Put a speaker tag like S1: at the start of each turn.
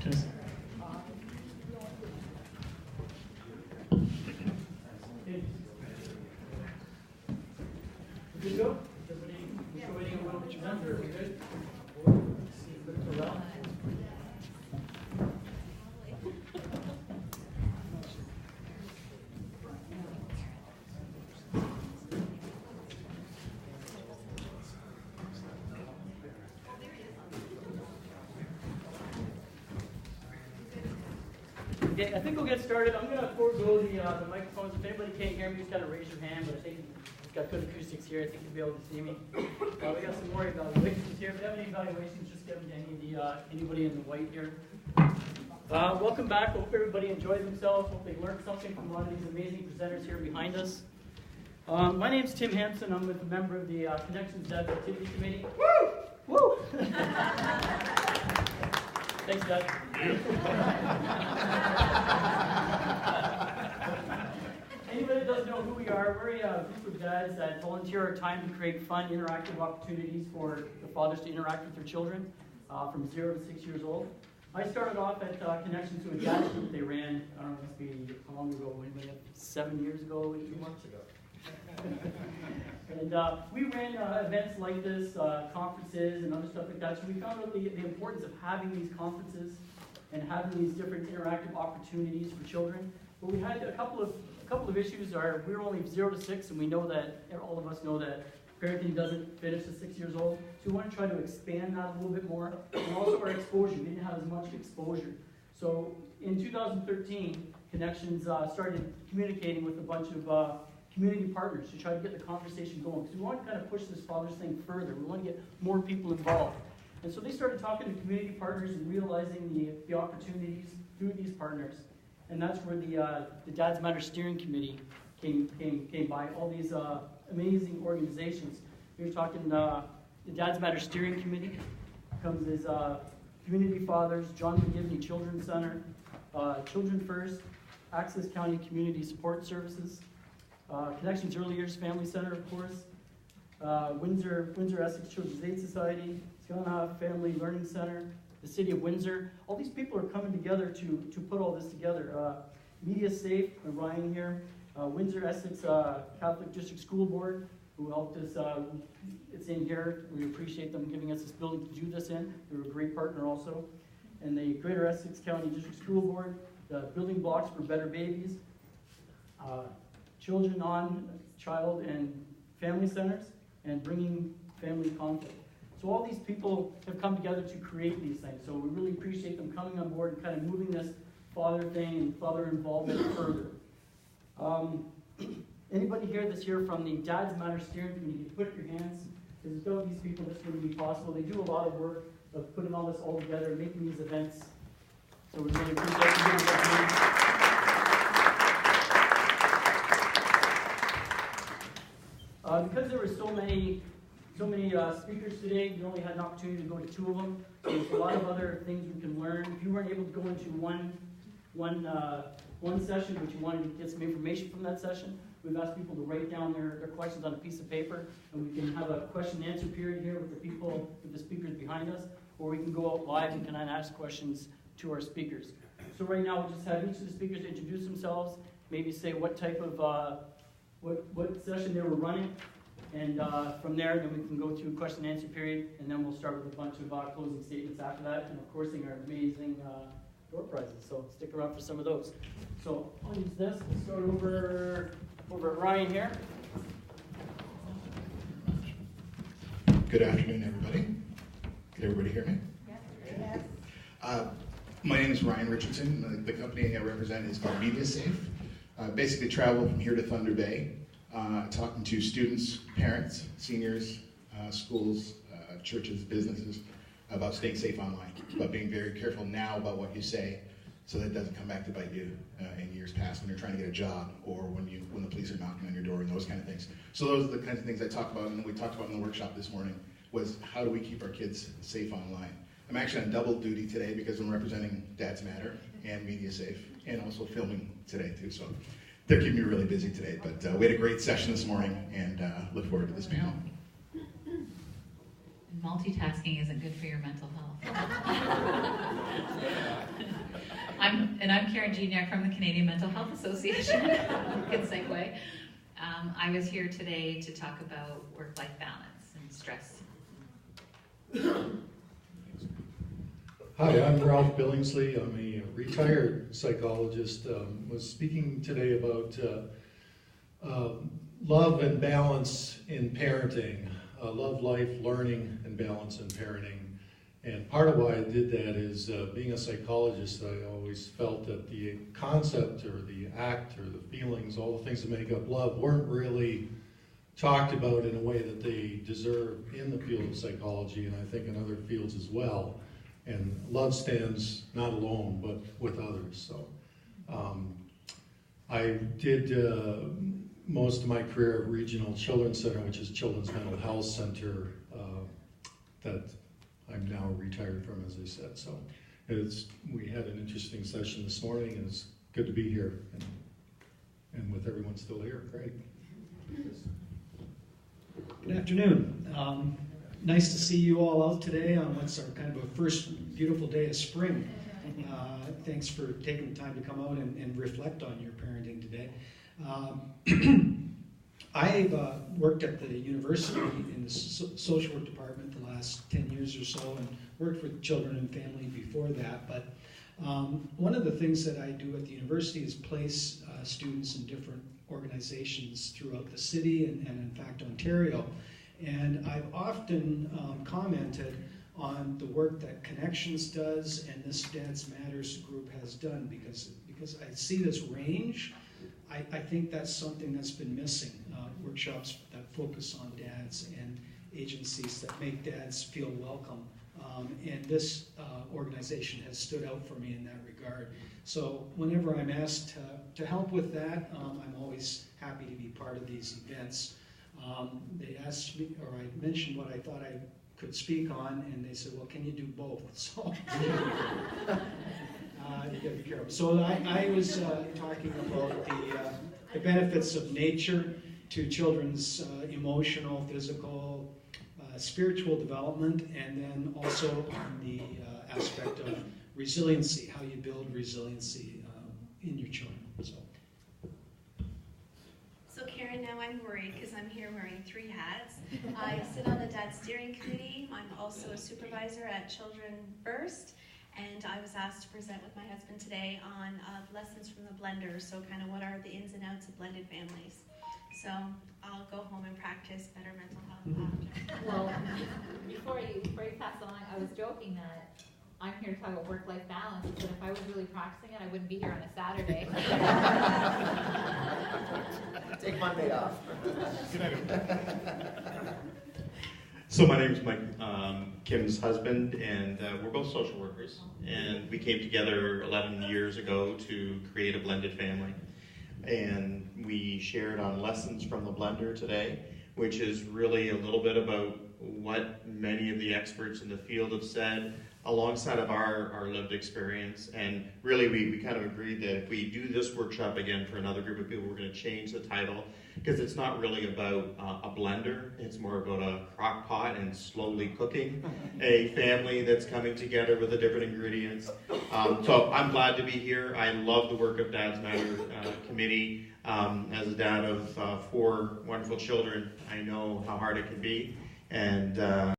S1: Cheers. Good to go? Everybody still waiting a little bit? Are we good? Okay, I think we'll get started. I'm going to forego the microphones. If anybody can't hear me, just kind of raise your hand. But I think it's got good acoustics here. I think you'll be able to see me. We got some more evaluations here. If you have any evaluations, just give them to anybody in the white here. Welcome back. I hope everybody enjoyed themselves. Hope they learned something from a lot of these amazing presenters here behind us. My name's Tim Hampson. I'm a member of the Connections Dads Activity Committee. Woo! Woo! Thanks, Dad. Anybody that doesn't know who we are, we're a group of dads that volunteer our time to create fun, interactive opportunities for the fathers to interact with their children from 0 to 6 years old. I started off at Connections to a Dads group they ran, I don't know, it must be how long ago, 7 years ago, 2 months ago. And we ran events like this, conferences and other stuff like that. So we found out the importance of having these conferences and having these different interactive opportunities for children. But we had a couple of issues. We were only 0 to 6, and we know that all of us know that parenting doesn't finish at 6 years old. So we want to try to expand that a little bit more, and also our exposure. We didn't have as much exposure. So in 2013, Connections started communicating with a bunch of community partners to try to get the conversation going, because we want to kind of push this father's thing further. We want to get more people involved. And so they started talking to community partners and realizing the opportunities through these partners. And that's where the Dads Matter Steering Committee came by. All these amazing organizations. We were talking the Dads Matter Steering Committee comes as Community Fathers, John McGivney Children's Center, Children First, Access County Community Support Services, Connections Early Years Family Center, of course, Windsor Essex Children's Aid Society, Siona Family Learning Center, the City of Windsor. All these people are coming together to put all this together. Media Safe, Ryan here, Windsor Essex Catholic District School Board, who helped us. It's in here. We appreciate them giving us this building to do this in. They're a great partner also. And the Greater Essex County District School Board, the Building Blocks for Better Babies, Children on Child and Family Centers, and Bringing Family Conflict. So all these people have come together to create these things. So we really appreciate them coming on board and kind of moving this father thing and father involvement further. Anybody here that's here from the Dads Matter Steering Committee, put your hands, because without these people this wouldn't be possible. They do a lot of work of putting all this all together, making these events. So we really appreciate you. Because there were so many speakers today, we only had an opportunity to go to 2 of them. So there's a lot of other things we can learn. If you weren't able to go into one session, but you wanted to get some information from that session, we've asked people to write down their questions on a piece of paper, and we can have a question and answer period here with the speakers behind us, or we can go out live and can ask questions to our speakers. So right now we'll just have each of the speakers introduce themselves, maybe say what type of what session they were running, and from there then we can go through a question and answer period, and then we'll start with a bunch of closing statements after that, and of course our amazing door prizes, so stick around for some of those. So I'll use this. We'll start over at Ryan here.
S2: Good afternoon, everybody. Can everybody hear me?
S3: Yes.
S2: My name is Ryan Richardson. The company I represent is called Media Safe. Basically travel from here to Thunder Bay, talking to students, parents, seniors, schools, churches, businesses about staying safe online, about being very careful now about what you say so that it doesn't come back to bite you in years past when you're trying to get a job or when the police are knocking on your door and those kind of things. So those are the kinds of things I talk about, and we talked about in the workshop this morning was how do we keep our kids safe online. I'm actually on double duty today because I'm representing Dads Matter and Media Safe and also filming today too. So they're keeping me really busy today, but we had a great session this morning and look forward to this panel.
S3: Multitasking isn't good for your mental health. I'm Karen Gignac from the Canadian Mental Health Association. Good segue. I was here today to talk about work-life balance and stress.
S4: Hi, I'm Ralph Billingsley. I'm a retired psychologist. Was speaking today about love and balance in parenting, love, life, learning, and balance in parenting. And part of why I did that is being a psychologist, I always felt that the concept or the act or the feelings, all the things that make up love, weren't really talked about in a way that they deserve in the field of psychology, and I think in other fields as well. And love stands not alone, but with others. So I did most of my career at Regional Children's Center, which is Children's Mental Health Center, that I'm now retired from, as I said. So we had an interesting session this morning, and it's good to be here. And with everyone still here, great.
S5: Good afternoon. Nice to see you all out today on what's our kind of a first beautiful day of spring. Thanks for taking the time to come out and reflect on your parenting today. I've worked at the university in the social work department the last 10 years or so, and worked with children and family before that. But one of the things that I do at the university is place students in different organizations throughout the city and in fact Ontario. And I've often commented on the work that Connections does and this Dads Matters group has done, because I see this range. I think that's something that's been missing, workshops that focus on dads and agencies that make dads feel welcome. And this organization has stood out for me in that regard. So whenever I'm asked to help with that, I'm always happy to be part of these events. They asked me, or I mentioned what I thought I could speak on, and they said, well, can you do both? So you gotta be careful. So I was talking about the benefits of nature to children's emotional, physical, spiritual development, and then also on the aspect of resiliency, how you build resiliency in your children.
S6: So Karen, now I'm worried because I'm here wearing 3 hats. I sit on the Dad Steering Committee. I'm also a supervisor at Children First, and I was asked to present with my husband today on lessons from the blender, so kind of what are the ins and outs of blended families. So I'll go home and practice better mental health after.
S3: Well, before you pass on, I was joking that I'm here to talk about work-life balance, but if I was really practicing it, I wouldn't be here on a Saturday.
S7: Take Monday off.
S8: Good night. So my name is Mike, Kim's husband, and we're both social workers. And we came together 11 years ago to create a blended family. And we shared on lessons from the blender today, which is really a little bit about what many of the experts in the field have said, alongside of our lived experience. And really we kind of agreed that if we do this workshop again for another group of people, we're going to change the title, because it's not really about a blender, it's more about a crock pot and slowly cooking a family that's coming together with the different ingredients. So I'm glad to be here. I love the work of Dads Matter Committee. As a dad of 4 wonderful children, I know how hard it can be. And